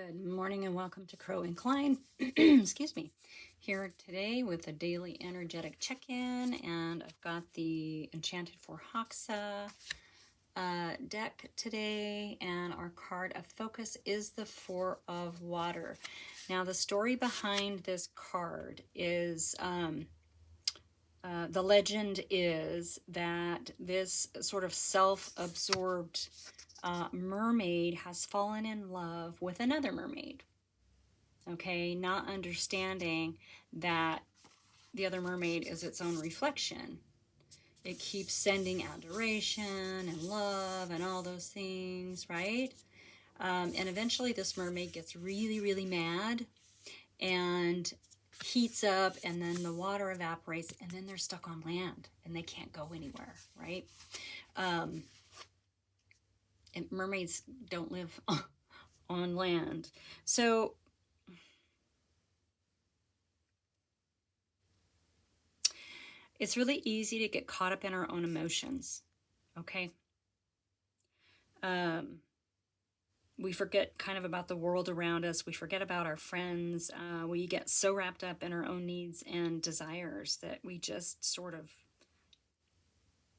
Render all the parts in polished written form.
Good morning and welcome to Crow and Klein. Excuse me. Here today with a daily energetic check-in, and I've got the Enchanted for Hoxa deck today, and our card of focus is the Four of Water. Now the story behind this card is the legend is that this sort of self-absorbed mermaid has fallen in love with another mermaid. Okay, not understanding that the other mermaid is its own reflection. It keeps sending adoration and love and all those things, right? And eventually this mermaid gets really, really mad and heats up, and then the water evaporates, and then they're stuck on land and they can't go anywhere, right? And mermaids don't live on land. So it's really easy to get caught up in our own emotions, okay? We forget kind of about the world around us. We forget about our friends. We get so wrapped up in our own needs and desires that we just sort of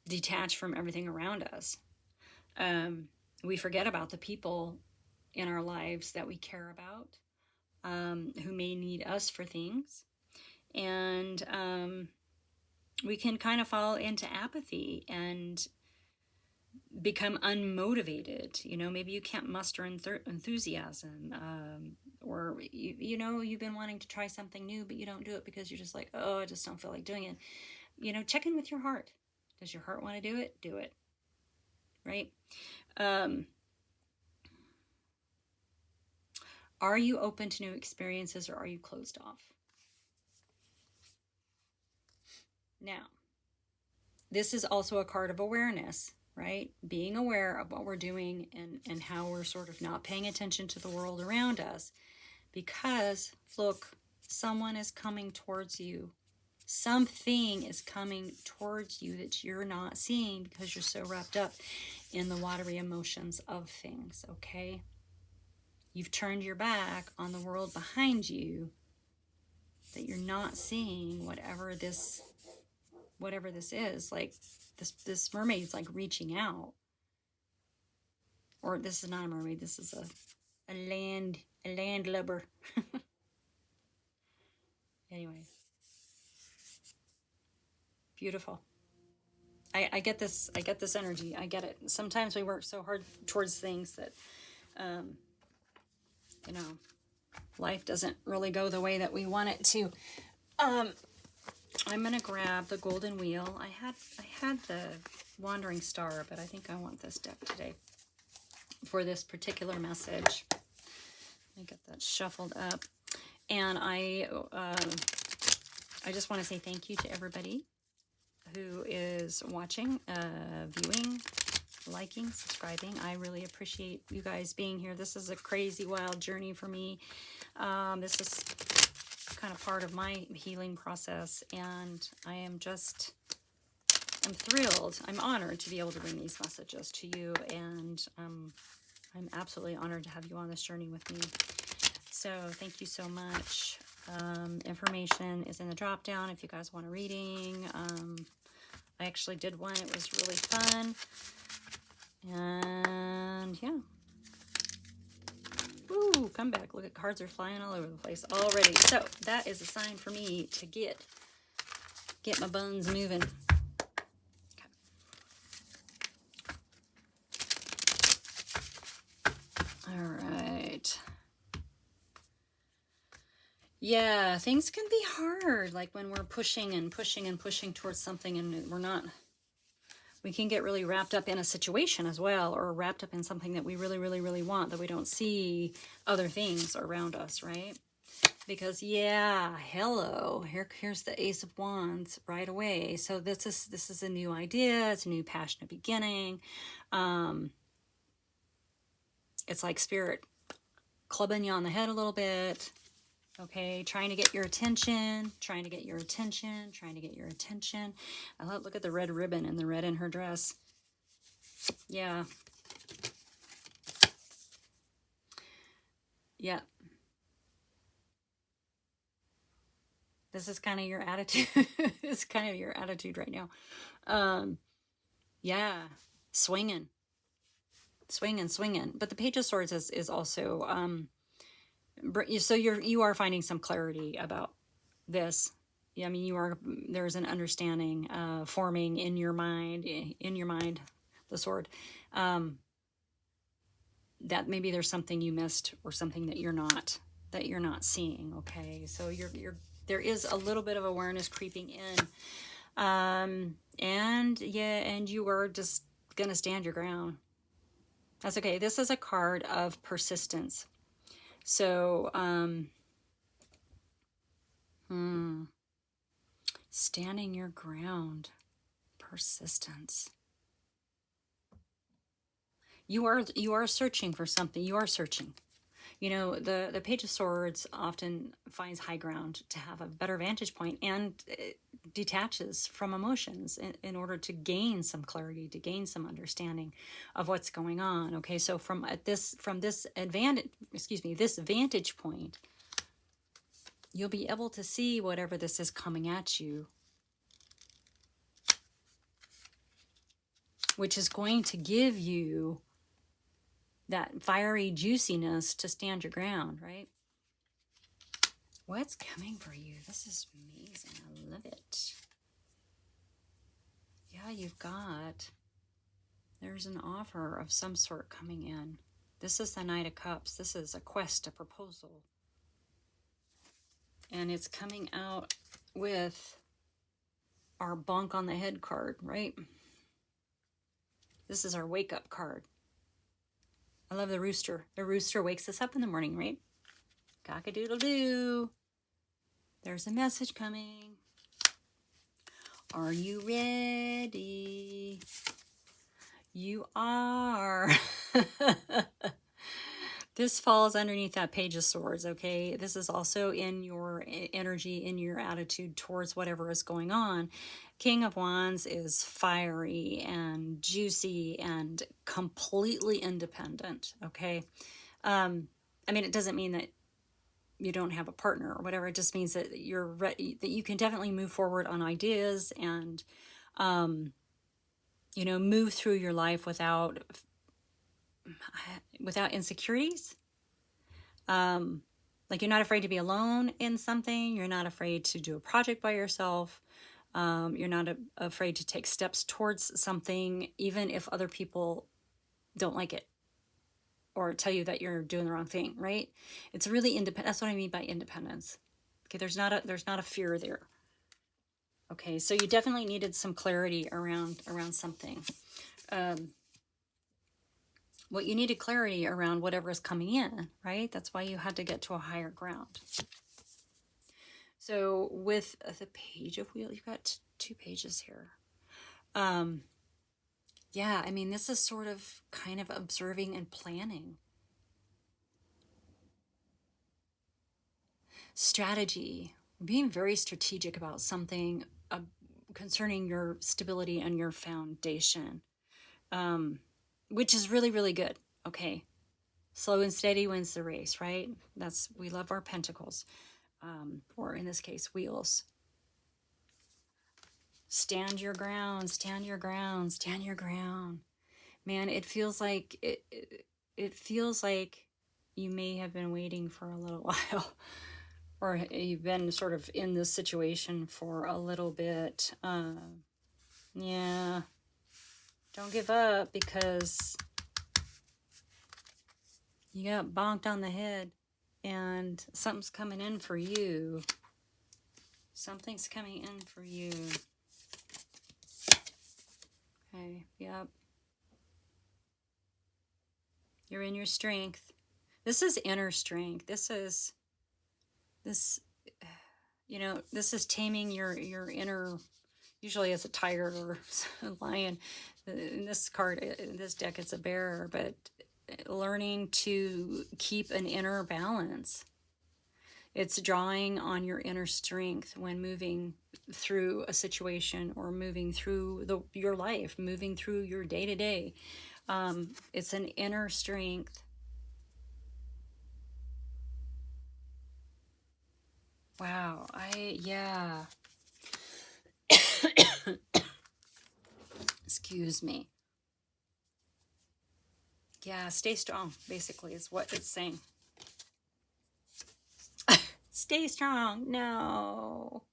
detach from everything around us. We forget about the people in our lives that we care about, who may need us for things. And we can kind of fall into apathy and become unmotivated. You know, maybe you can't muster enthusiasm, or you know, you've been wanting to try something new, but you don't do it because you're just like, oh, I just don't feel like doing it. You know, check in with your heart. Does your heart want to do it? Do it. Right? Are you open to new experiences, or are you closed off? Now, this is also a card of awareness, right? Being aware of what we're doing and how we're sort of not paying attention to the world around us. Because, look, someone is coming towards you. Something is coming towards you that you're not seeing because you're so wrapped up in the watery emotions of things, okay? You've turned your back on the world behind you, that you're not seeing whatever this is. Like this mermaid's like reaching out. Or this is not a mermaid, this is a landlubber. Anyway. Beautiful. I get this energy. I get it. Sometimes we work so hard towards things that you know, life doesn't really go the way that we want it to. I'm gonna grab the golden wheel. I had the wandering star, but I think I want this deck today for this particular message. Let me get that shuffled up. And I just want to say thank you to everybody who is watching, viewing, liking, subscribing. I really appreciate you guys being here. This is a crazy, wild journey for me. This is kind of part of my healing process, and I'm thrilled. I'm honored to be able to bring these messages to you, and I'm absolutely honored to have you on this journey with me. So thank you so much. Information is in the drop down if you guys want a reading. I actually did one. It was really fun. And yeah. Ooh, come back. Look at cards are flying all over the place already. So that is a sign for me to get my bones moving. Okay. All right. Yeah, things can be hard, like when we're pushing and pushing and pushing towards something and we can get really wrapped up in a situation as well, or wrapped up in something that we really, really, really want, that we don't see other things around us, right? Because yeah, hello, here's the Ace of Wands right away. So this is a new idea, it's a new passionate beginning. It's like Spirit clubbing you on the head a little bit. Okay, trying to get your attention, trying to get your attention, trying to get your attention. Look at the red ribbon and the red in her dress. Yeah. Yeah. This is kind of your attitude. It's kind of your attitude right now. Um, yeah. Swinging, swinging, swinging. But the Page of Swords is also, so you are finding some clarity about this. Yeah, I mean, there's an understanding forming in your mind, the sword, um, that maybe there's something you missed or something that you're not seeing. Okay, so there is a little bit of awareness creeping in, and yeah, and you are just gonna stand your ground. That's okay. This is a card of persistence. So, standing your ground, persistence. You are searching for something. You are searching. You know, the Page of Swords often finds high ground to have a better vantage point, and it detaches from emotions in order to gain some clarity, to gain some understanding of what's going on. Okay, so this vantage point, you'll be able to see whatever this is coming at you, which is going to give you that fiery juiciness to stand your ground, right? What's coming for you? This is amazing. I love it. Yeah, there's an offer of some sort coming in. This is the Knight of Cups. This is a quest, a proposal. And it's coming out with our bonk on the head card, right? This is our wake up card. I love the rooster. The rooster wakes us up in the morning, right? Cock-a-doodle-doo. There's a message coming. Are you ready? You are. This falls underneath that Page of Swords, okay? This is also in your energy, in your attitude towards whatever is going on. King of Wands is fiery and juicy and completely independent, okay? I mean, it doesn't mean that you don't have a partner or whatever. It just means that you're ready, that you can definitely move forward on ideas and, move through your life without insecurities. Like, you're not afraid to be alone in something. You're not afraid to do a project by yourself. You're not afraid to take steps towards something, even if other people don't like it or tell you that you're doing the wrong thing, right? It's really independent. That's what I mean by independence. Okay, there's not a fear there. Okay, so you definitely needed some clarity around something. What you needed clarity around whatever is coming in, right? That's why you had to get to a higher ground. So with the Page of Wheels, you've got two pages here. Yeah, I mean, this is sort of kind of observing and planning. Strategy, being very strategic about something concerning your stability and your foundation, which is really, really good. Okay. Slow and steady wins the race, right? We love our pentacles, or in this case, wheels. Stand your ground, stand your ground, stand your ground. Man, it feels like it feels like you may have been waiting for a little while, or you've been sort of in this situation for a little bit. Yeah, don't give up, because you got bonked on the head, and something's coming in for you. Something's coming in for you. Okay, yep. You're in your strength. This is inner strength. This is taming your inner, usually as a tiger or a lion. In this card, in this deck, it's a bear, but learning to keep an inner balance. It's drawing on your inner strength when moving through a situation or moving through your life, moving through your day-to-day. It's an inner strength Wow. Yeah. Excuse me. Yeah, stay strong, basically, is what it's saying. Stay strong. No.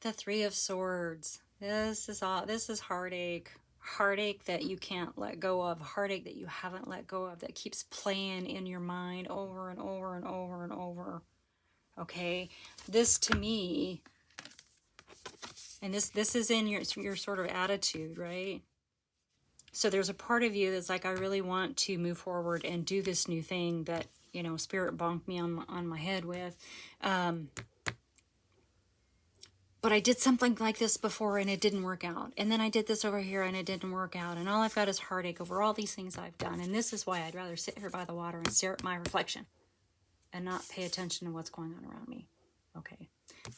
The Three of Swords. This is heartache. Heartache that you can't let go of. Heartache that you haven't let go of, that keeps playing in your mind over and over and over and over. Okay? This to me, and this is in your sort of attitude, right? So there's a part of you that's like, I really want to move forward and do this new thing that, Spirit bonked me on my head with. But I did something like this before and it didn't work out. And then I did this over here and it didn't work out. And all I've got is heartache over all these things I've done. And this is why I'd rather sit here by the water and stare at my reflection and not pay attention to what's going on around me. Okay.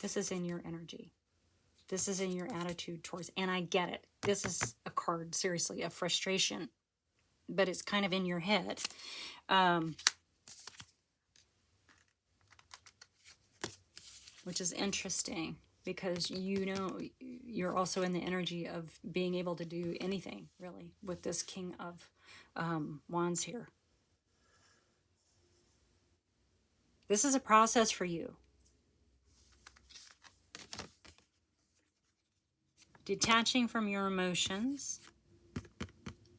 This is in your energy. This is in your attitude towards, and I get it. This is a card, seriously, of frustration. But it's kind of in your head. Which is interesting. Because you're also in the energy of being able to do anything, really, with this King of Wands here. This is a process for you. Detaching from your emotions,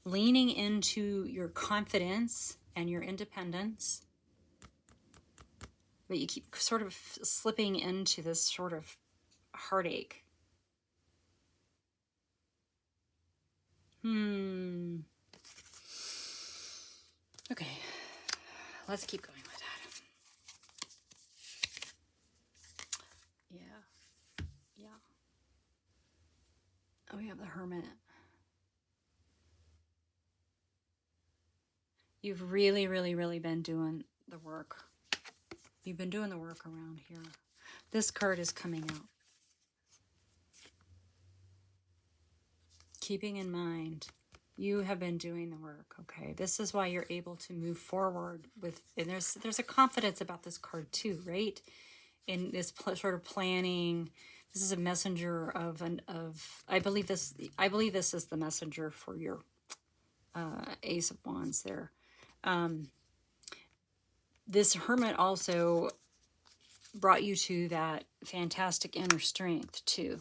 leaning into your confidence and your independence, but you keep sort of slipping into this sort of heartache. Okay, let's keep going with that. Yeah. Oh, we have the Hermit. You've really, really, really been doing the work. You've been doing the work around here. This card is coming out. Keeping in mind, you have been doing the work, okay? This is why you're able to move forward with, and there's a confidence about this card too, right? In this sort of planning. This is a messenger of I believe this is the messenger for your Ace of Wands there. This Hermit also brought you to that fantastic inner strength too.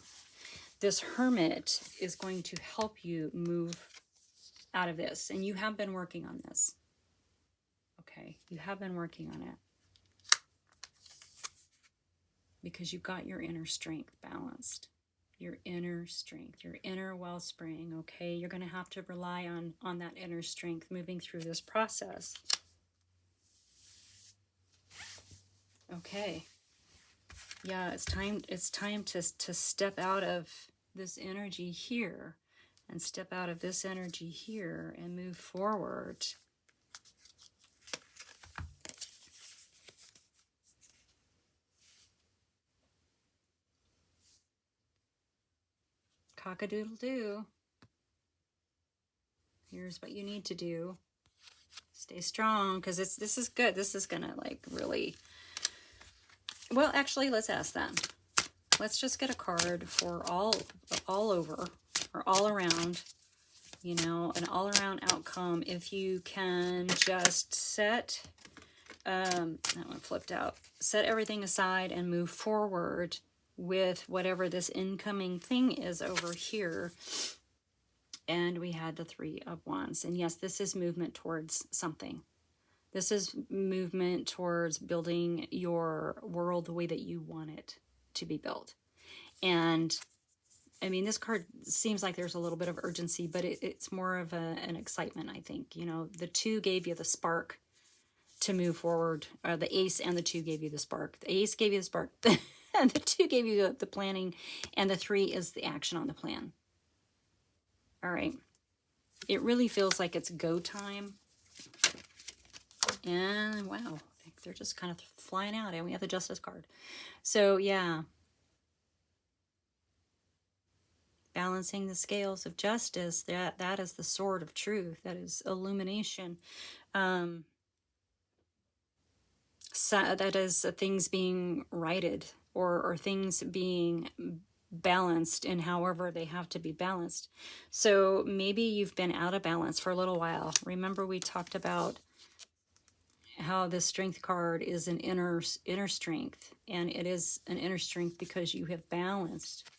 This Hermit is going to help you move out of this. And you have been working on this. Okay, you have been working on it. Because you got your inner strength balanced. Your inner strength, your inner wellspring, okay? You're going to have to rely on that inner strength moving through this process. Okay. Yeah, it's time to step out of this energy here and step out of this energy here and move forward. Cock-a-doodle-doo. Here's what you need to do. Stay strong, because this is good. This is gonna like really, well, actually, let's ask that. Let's just get a card for all over or all around, an all around outcome. If you can just set, that one flipped out, set everything aside and move forward with whatever this incoming thing is over here. And we had the Three of Wands. And yes, this is movement towards something. This is movement towards building your world the way that you want it to be built. And I mean, this card seems like there's a little bit of urgency, but it's more of an excitement, I think. The Two gave you the spark to move forward. The Ace and the Two gave you the spark. The Ace gave you the spark. And the Two gave you the planning. And the Three is the action on the plan. All right. It really feels like it's go time. And wow, they're just kind of flying out. And we have the Justice card. So yeah. Balancing the scales of justice. That is the sword of truth. That is illumination. that is things being righted, or things being balanced in however they have to be balanced. So maybe you've been out of balance for a little while. Remember, we talked about how the strength card is an inner strength, and it is an inner strength because you have balanced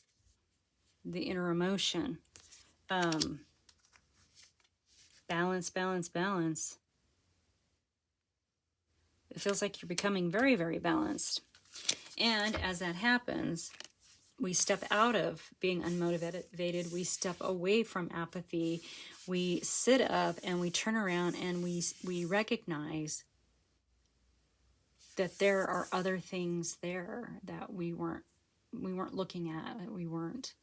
the inner emotion. Balance, balance, balance. It feels like you're becoming very, very balanced. And as that happens, we step out of being unmotivated. We step away from apathy. We sit up and we turn around and we recognize that there are other things there that we weren't looking at, that we weren't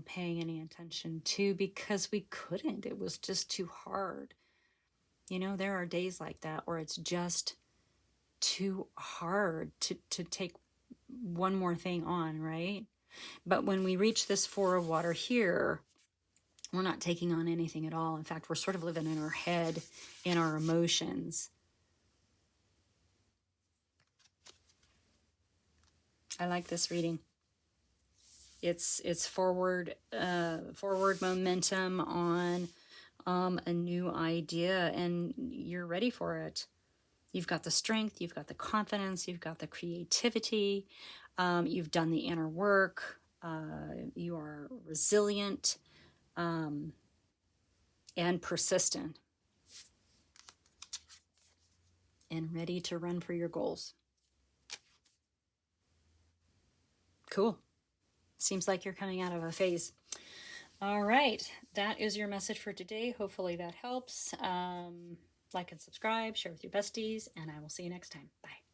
paying any attention to because we couldn't. It was just too hard. You know, there are days like that where it's just too hard to take one more thing on, right? But when we reach this Four of Water here, we're not taking on anything at all. In fact, we're sort of living in our head, in our emotions. I like this reading. It's forward momentum on a new idea, and you're ready for it. You've got the strength, you've got the confidence, you've got the creativity, you've done the inner work, you are resilient and persistent and ready to run for your goals. Cool. Seems like you're coming out of a phase. All right, that is your message for today. Hopefully that helps. Like and subscribe, share with your besties, and I will see you next time. Bye.